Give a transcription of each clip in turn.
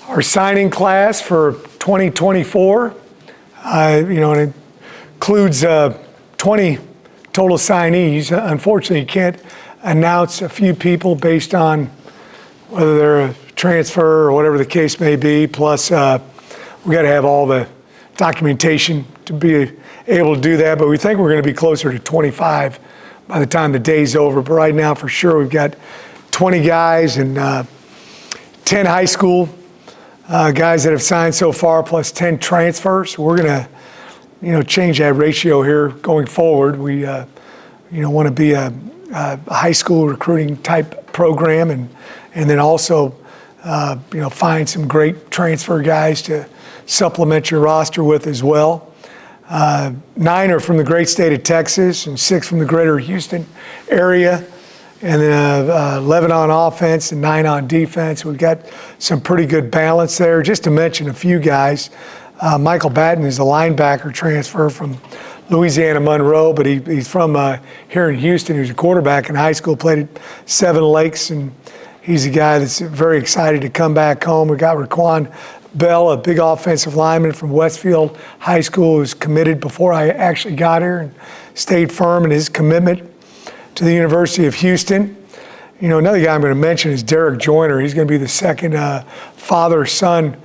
our signing class for 2024. It includes 20 total signees. Unfortunately, you can't announce a few people based on whether they're a transfer or whatever the case may be. Plus, we got to have all the documentation to be able to do that. But we think we're going to be closer to 25 by the time the day's over. But right now, for sure, we've got 20 guys and 10 high school guys that have signed so far, plus 10 transfers. We're going to, change that ratio here going forward. We, want to be a high school recruiting type program, and then also, find some great transfer guys to supplement your roster with as well. 9 are from the great state of Texas, and 6 from the greater Houston area, and then 11 on offense and 9 on defense. We've got some pretty good balance there. Just to mention a few guys, Michael Batten is a linebacker transfer from Louisiana Monroe, but he's from here in Houston. He was a quarterback in high school, played at Seven Lakes, and he's a guy that's very excited to come back home. We got Raquan Bell, a big offensive lineman from Westfield High School, who's committed before I actually got here and stayed firm in his commitment to the University of Houston. Another guy I'm going to mention is Derek Joyner. He's going to be the second father-son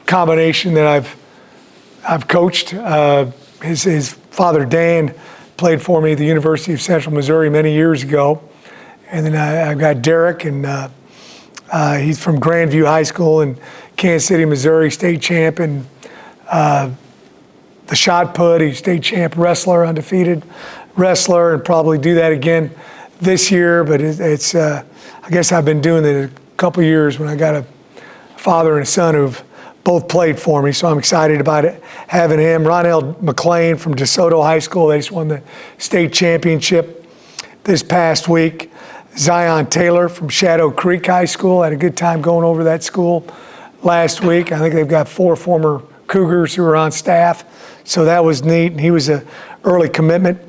combination that I've coached. His father, Dan, played for me at the University of Central Missouri many years ago. And then I've got Derek, and he's from Grandview High School in Kansas City, Missouri, state champ in the shot put. He's state champ wrestler, undefeated wrestler, and probably do that again this year. But it's I guess I've been doing it a couple of years when I got a father and a son who've both played for me, so I'm excited about it, having him. Ronell McLean from DeSoto High School, they just won the state championship this past week. Zion Taylor from Shadow Creek High School, had a good time going over that school last week. I think they've got 4 former Cougars who are on staff, so that was neat. And he was an early commitment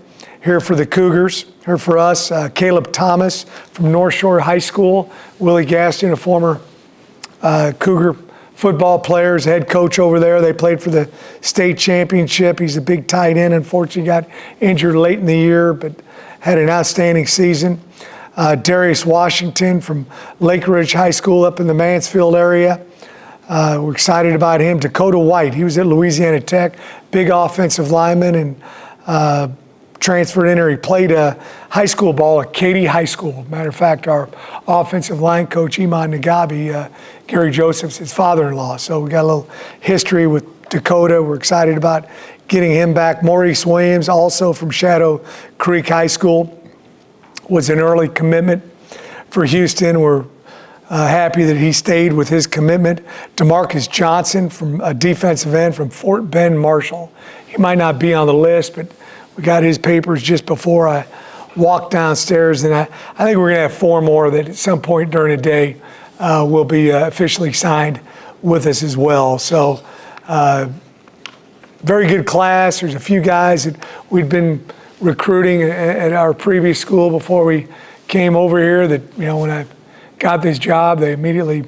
here for the Cougars. Here for us, Caleb Thomas from North Shore High School. Willie Gaston, a former Cougar football player, is head coach over there. They played for the state championship. He's a big tight end. Unfortunately, got injured late in the year, but had an outstanding season. Darius Washington from Lake Ridge High School up in the Mansfield area. We're excited about him. Dakota White, he was at Louisiana Tech, big offensive lineman, and transferred in there. He played high school ball at Katy High School. Matter of fact, our offensive line coach, Iman Nagabi, Gary Joseph's his father-in-law. So we got a little history with Dakota. We're excited about getting him back. Maurice Williams, also from Shadow Creek High School, was an early commitment for Houston. We're happy that he stayed with his commitment. DeMarcus Johnson, from a defensive end from Fort Bend Marshall. He might not be on the list, but we got his papers just before I walked downstairs, and I think we're going to have 4 more that at some point during the day will be officially signed with us as well. So very good class. There's a few guys that we'd been recruiting at our previous school before we came over here that, when I got this job, they immediately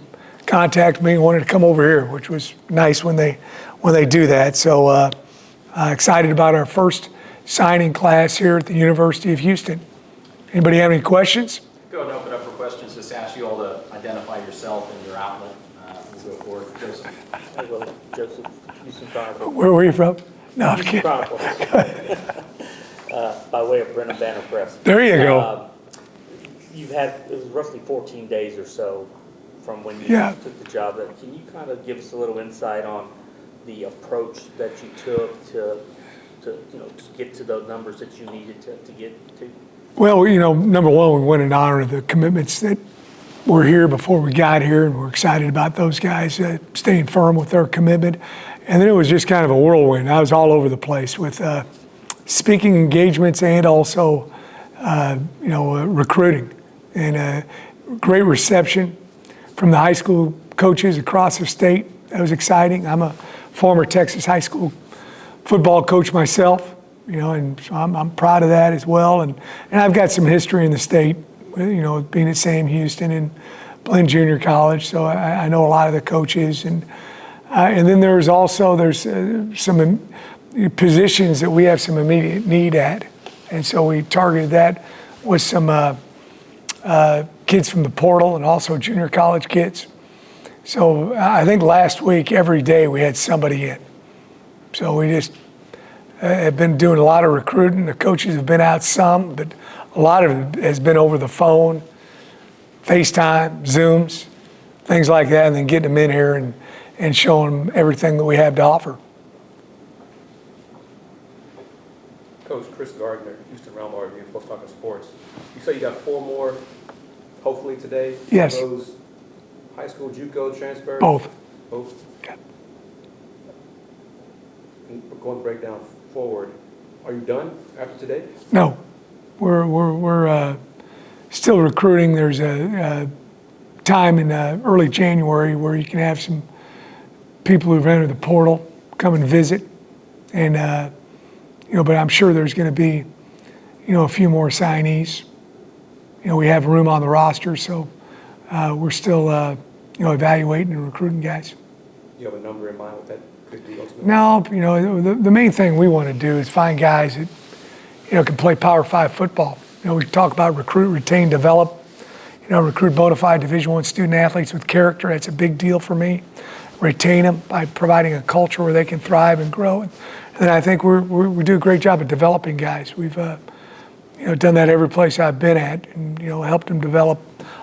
contacted me and wanted to come over here, which was nice when they do that. So excited about our first signing class here at the University of Houston. Anybody have any questions? Go ahead and open up for questions. Just ask you all to identify yourself and your outlet. We'll go forward. Joseph. I will. Joseph, Houston Chronicle. Where were you from? No, I'm Houston kidding. Chronicle. By way of Brennan Banner Press. There you go. It was roughly 14 days or so from when you took the job. Can you kind of give us a little insight on the approach that you took to get to the numbers that you needed to get to? Well, number one, we went in honor of the commitments that were here before we got here, and we're excited about those guys staying firm with their commitment. And then it was just kind of a whirlwind. I was all over the place with speaking engagements and also, recruiting. And a great reception from the high school coaches across the state. That was exciting. I'm a former Texas high school football coach myself, and so I'm proud of that as well. And I've got some history in the state, being at Sam Houston and Blinn Junior College, so I know a lot of the coaches. And then there's some positions that we have some immediate need at. And so we targeted that with some kids from the portal and also junior college kids. So I think last week, every day we had somebody in. So we just have been doing a lot of recruiting. The coaches have been out some, but a lot of it has been over the phone, FaceTime, Zooms, things like that, and then getting them in here and showing them everything that we have to offer. Coach Chris Gardner, Houston Realm Army, Folks Talking Sports. You say you got 4 more, hopefully today? Yes. Are those high school JUCO transfers? Both. Both? Okay. And we're going to break down forward. Are you done after today? No, we're still recruiting. There's a time in early January where you can have some people who've entered the portal come and visit, and but I'm sure there's going to be, a few more signees. We have room on the roster, so we're still, evaluating and recruiting guys. Do you have a number in mind what that could be ultimately? No, the main thing we want to do is find guys that, can play Power 5 football. We talk about recruit, retain, develop, recruit bona fide Division I student athletes with character. That's a big deal for me. Retain them by providing a culture where they can thrive and grow. And then I think we do a great job of developing guys. We've, done that every place I've been at, and helped them develop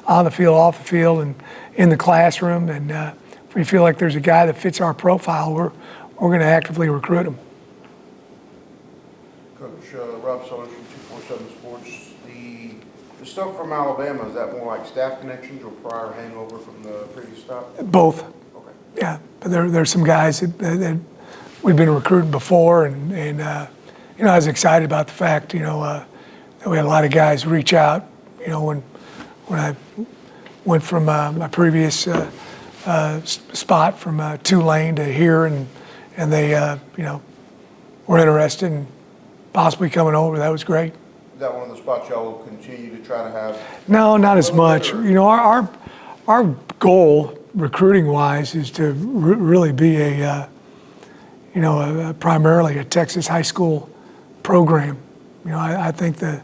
on the field, off the field, and in the classroom. And if we feel like there's a guy that fits our profile, we're going to actively recruit him. Coach Rob Sellers from 247 Sports. The stuff from Alabama, is that more like staff connections or prior hangover from the previous stop? Both. Okay. Yeah, but there's some guys that we've been recruiting before, and I was excited about the fact, that we had a lot of guys reach out, when I went from my previous spot from Tulane to here, and they, were interested in possibly coming over. That was great. Is that one of the spots y'all will continue to try to have? No, not as much. Our goal, recruiting-wise, is to really be primarily a Texas high school program. I think the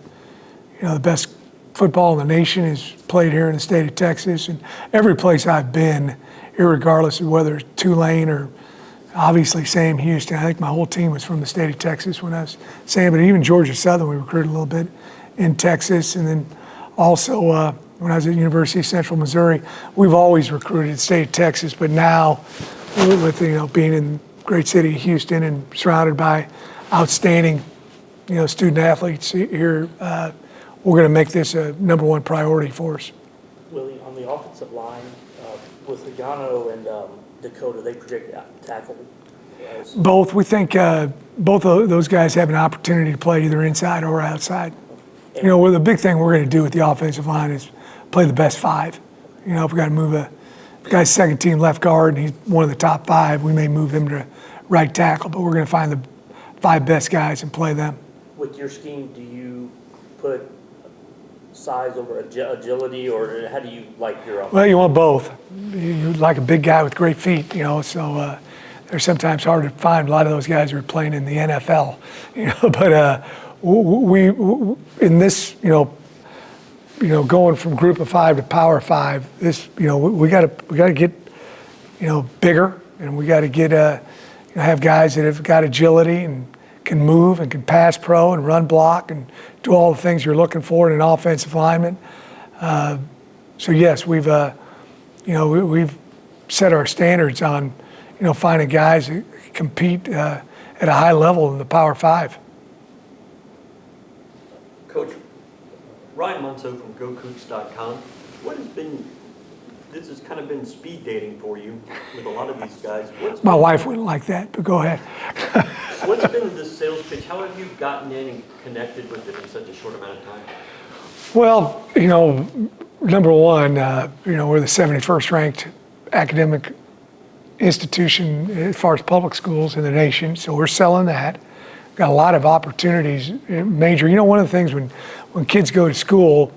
best football in the nation is played here in the state of Texas, and every place I've been, irregardless of whether it's Tulane or obviously Sam Houston. I think my whole team was from the state of Texas when I was Sam, but even Georgia Southern, we recruited a little bit in Texas, and then also when I was at University of Central Missouri, we've always recruited the state of Texas, but now with being in great city of Houston and surrounded by outstanding student athletes here, we're going to make this a number one priority for us. Willie, on the offensive line, with Logano and Dakota, they project out tackle. Both. We think both of those guys have an opportunity to play either inside or outside. Well, the big thing we're going to do with the offensive line is play the best 5. If we got to move a guy's second team left guard and he's one of the top 5, we may move him to right tackle, but we're going to find the 5 best guys and play them. With your scheme, do you put size over agility, or how do you like your offense? Well, you want both. You like a big guy with great feet, so they're sometimes hard to find. A lot of those guys are playing in the NFL, but we in this, going from group of 5 to power 5, this, we got to get, bigger, and we got to get, have guys that have got agility and can move and can pass pro and run block and do all the things you're looking for in an offensive lineman. So yes, we've set our standards on, finding guys that compete at a high level in the Power 5. Coach, Ryan Munso from GoCoots.com. This has kind of been speed dating for you with a lot of these guys. My wife wouldn't like that, but go ahead. What's been the sales pitch? How have you gotten in and connected with them in such a short amount of time? Well, number one, we're the 71st ranked academic institution as far as public schools in the nation, so we're selling that. Got a lot of opportunities, major. One of the things when kids go to school,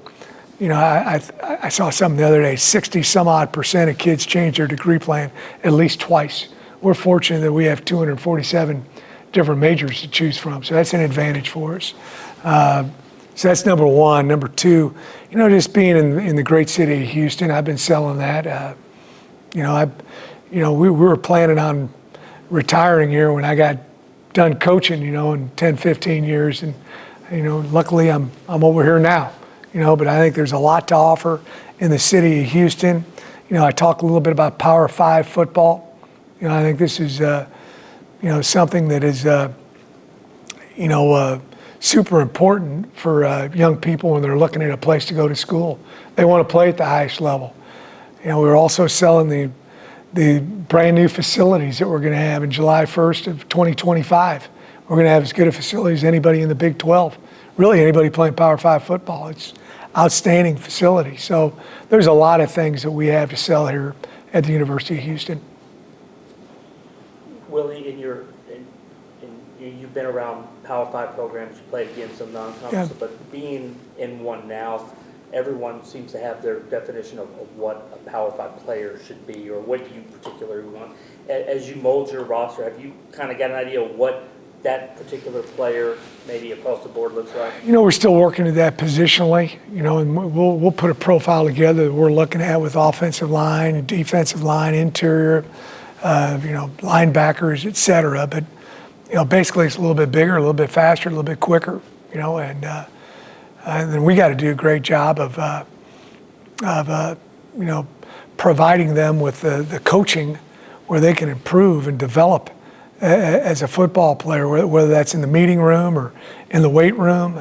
you know, I saw something the other day, 60-some-odd% of kids change their degree plan at least twice. We're fortunate that we have 247 different majors to choose from, so that's an advantage for us. So that's number one. Number two, you know, just being in the great city of Houston, I've been selling that. We were planning on retiring here when I got done coaching, you know, in 10, 15 years, and you know, luckily I'm over here now, you know, but I think there's a lot to offer in the city of Houston. You know, I talk a little bit about Power 5 football. You know, I think this is, something that is, super important for young people when they're looking at a place to go to school. They want to play at the highest level. You know, we're also selling the brand new facilities that we're going to have in July 1st of 2025. We're going to have as good a facility as anybody in the Big 12. Really, anybody playing Power 5 football. It's outstanding facility. So there's a lot of things that we have to sell here at the University of Houston. Willie, you've been around Power 5 programs, you played against some non-conference, but being in one now, everyone seems to have their definition of what a Power 5 player should be, or what you particularly want. As you mold your roster, have you kind of got an idea of what that particular player maybe across the board looks like? You know, we're still working at that positionally, you know, and we'll put a profile together that we're looking at with offensive line, defensive line, interior, linebackers, et cetera. But, you know, basically it's a little bit bigger, a little bit faster, a little bit quicker, you know, and then we got to do a great job of providing them with the coaching where they can improve and develop as a football player, whether that's in the meeting room or in the weight room,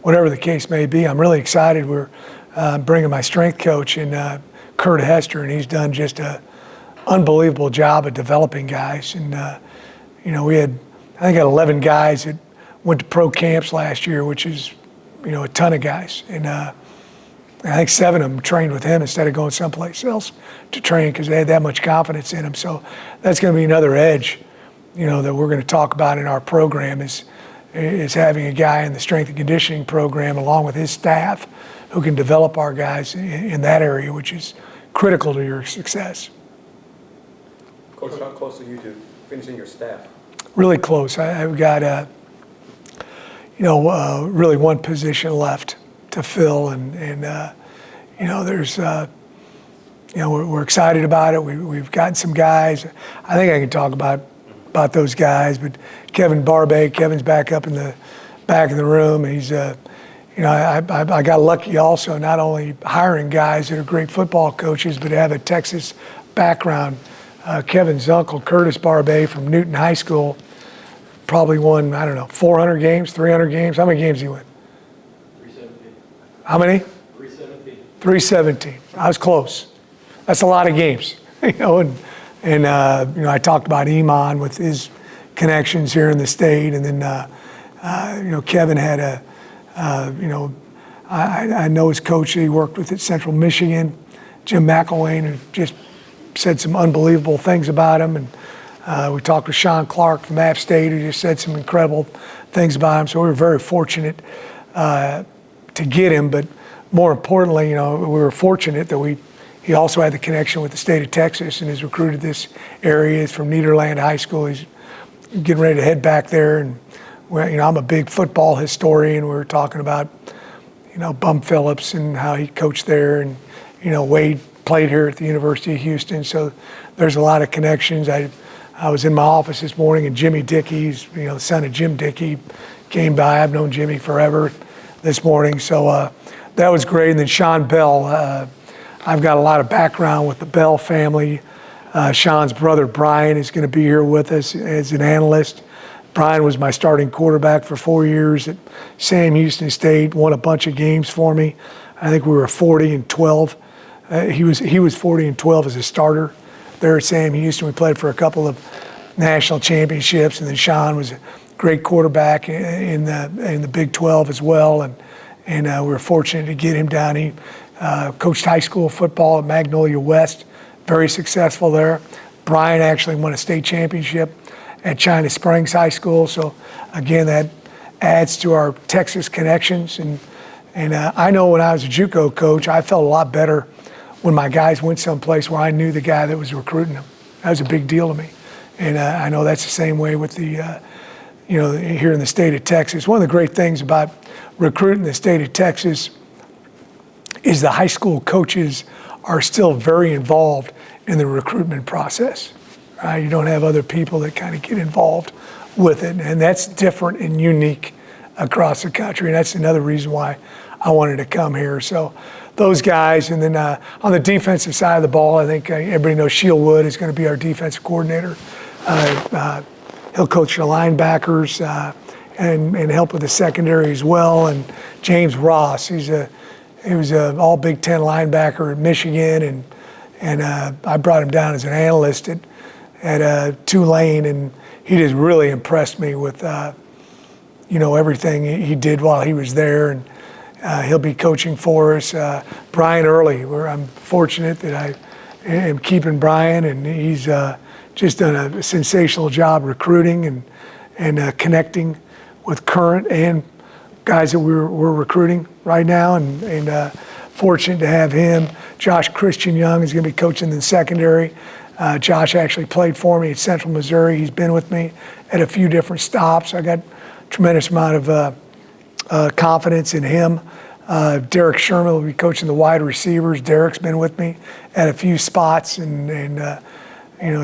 whatever the case may be. I'm really excited. We're bringing my strength coach in, Kurt Hester, and he's done just an unbelievable job of developing guys. And, we had, I think, 11 guys that went to pro camps last year, which is, a ton of guys. And I think 7 of them trained with him instead of going someplace else to train because they had that much confidence in him. So that's going to be another edge, that we're going to talk about in our program is having a guy in the strength and conditioning program along with his staff who can develop our guys in that area, which is critical to your success. Coach, how close are you to finishing your staff? Really close. I've got, really one position left to fill, and there's, we're excited about it. We've gotten some guys. I think I can talk about those guys, but Kevin Barbay, Kevin's back up in the back of the room. He's, I got lucky also not only hiring guys that are great football coaches, but have a Texas background. Kevin's uncle, Curtis Barbay from Newton High School, probably won, 400 games, 300 games. How many games did he win? 317. How many? 317. 317. I was close. That's a lot of games, And I talked about Iman with his connections here in the state, and then Kevin had I know his coach that he worked with at Central Michigan, Jim McElwain, who just said some unbelievable things about him, and we talked with Sean Clark from App State, who just said some incredible things about him. So we were very fortunate to get him, but more importantly, we were fortunate that he also had the connection with the state of Texas and has recruited this area. He's from Nederland High School. He's getting ready to head back there. And I'm a big football historian. We were talking about, Bum Phillips and how he coached there. And, Wade played here at the University of Houston. So there's a lot of connections. I was in my office this morning, and Jimmy Dickey's, the son of Jim Dickey, came by. I've known Jimmy forever this morning. So that was great. And then Sean Bell, I've got a lot of background with the Bell family. Sean's brother, Brian, is going to be here with us as an analyst. Brian was my starting quarterback for 4 years at Sam Houston State, won a bunch of games for me. I think we were 40-12. He was 40-12 as a starter there at Sam Houston. We played for a couple of national championships, and then Sean was a great quarterback in the Big 12 as well. And we were fortunate to get him down. He coached high school football at Magnolia West, very successful there. Brian actually won a state championship at China Springs High School. So again, that adds to our Texas connections. And And I know when I was a JUCO coach, I felt a lot better when my guys went someplace where I knew the guy that was recruiting them. That was a big deal to me. And I know that's the same way with the, here in the state of Texas. One of the great things about recruiting the state of Texas is the high school coaches are still very involved in the recruitment process. Right? You don't have other people that kind of get involved with it. And that's different and unique across the country. And that's another reason why I wanted to come here. So those guys, and then on the defensive side of the ball, I think everybody knows Sheil Wood is going to be our defensive coordinator. He'll coach the linebackers and help with the secondary as well. And James Ross, he was an all Big Ten linebacker at Michigan, and I brought him down as an analyst at Tulane, and he just really impressed me with everything he did while he was there. And he'll be coaching for us. Brian Early, where I'm fortunate that I am keeping Brian, and he's just done a sensational job recruiting and connecting with current and guys that we're recruiting right now, and fortunate to have him. Josh Christian Young is going to be coaching in the secondary. Josh actually played for me at Central Missouri. He's been with me at a few different stops. I got a tremendous amount of confidence in him. Derek Sherman will be coaching the wide receivers. Derek's been with me at a few spots, and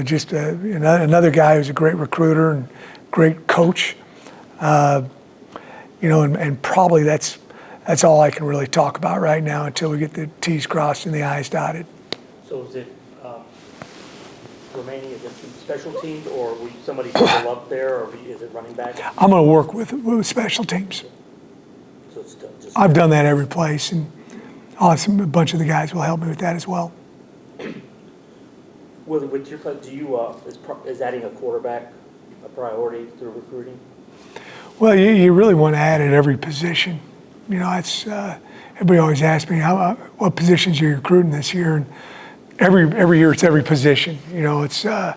just another guy who's a great recruiter and great coach. And probably that's all I can really talk about right now until we get the T's crossed and the I's dotted. So is it remaining as a special teams, or will somebody still up there, or is it running back? I'm going to work with special teams. So it's still just. I've done that every place, and a bunch of the guys will help me with that as well. Willie, with your class, is adding a quarterback a priority through recruiting? Well, you really want to add at every position. It's everybody always asks me what positions you're recruiting this year, and every year it's every position. It's I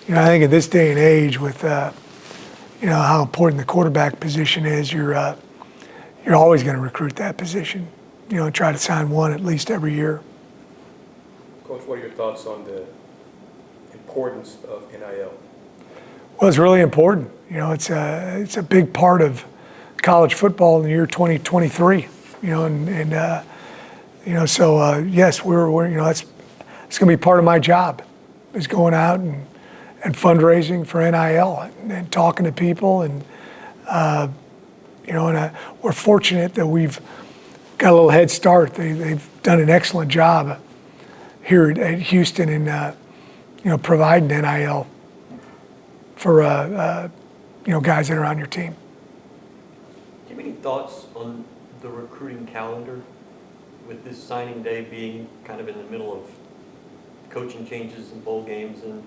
think in this day and age with how important the quarterback position is, you're always going to recruit that position. And try to sign one at least every year. Coach, what are your thoughts on the importance of NIL? Well, it's really important. It's a big part of college football in the year 2023. So yes, we're it's going to be part of my job, is going out and fundraising for NIL and talking to people, and we're fortunate that we've got a little head start. They've done an excellent job here at Houston in providing NIL for guys that are on your team. Do you have any thoughts on the recruiting calendar with this signing day being kind of in the middle of coaching changes and bowl games? And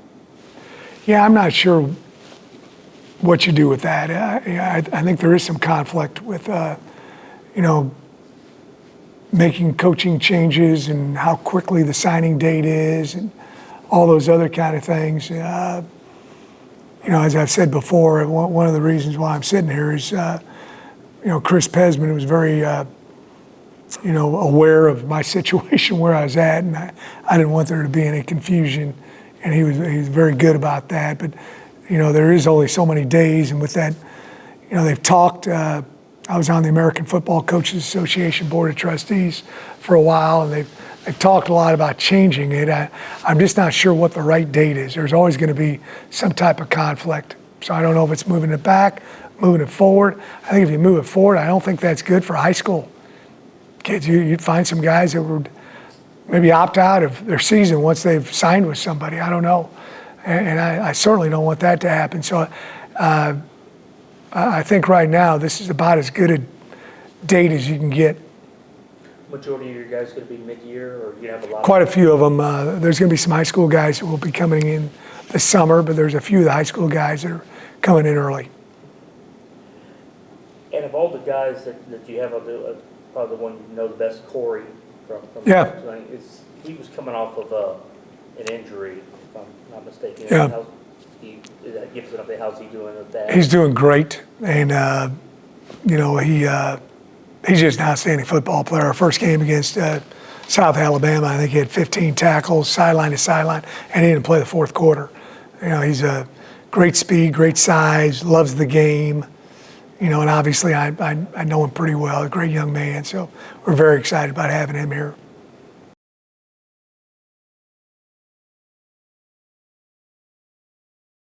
Yeah, I'm not sure what you do with that. I think there is some conflict with making coaching changes and how quickly the signing date is and all those other kind of things. As I've said before, one of the reasons why I'm sitting here is, Chris Pesman was very, aware of my situation where I was at, and I didn't want there to be any confusion, and he was very good about that. But, there is only so many days, and with that, they've talked. I was on the American Football Coaches Association Board of Trustees for a while, and they've talked a lot about changing it. I'm just not sure what the right date is. There's always going to be some type of conflict. So I don't know if it's moving it back, moving it forward. I think if you move it forward, I don't think that's good for high school kids. You'd find some guys that would maybe opt out of their season once they've signed with somebody. I don't know. And I certainly don't want that to happen. So I think right now this is about as good a date as you can get. Majority of your guys going to be mid-year, or you have a lot? Quite a few of them. There's going to be some high school guys that will be coming in this summer, but there's a few of the high school guys that are coming in early. And of all the guys that you have, probably the one you know the best, Corey from Yeah. he was coming off of an injury, if I'm not mistaken. Yeah. That gives it up. How's he doing with that? He's doing great, and he's just an outstanding football player. Our first game against South Alabama, I think he had 15 tackles, sideline to sideline, and he didn't play the fourth quarter. You know, he's a great speed, great size, loves the game. You know, and obviously I know him pretty well, a great young man. So we're very excited about having him here.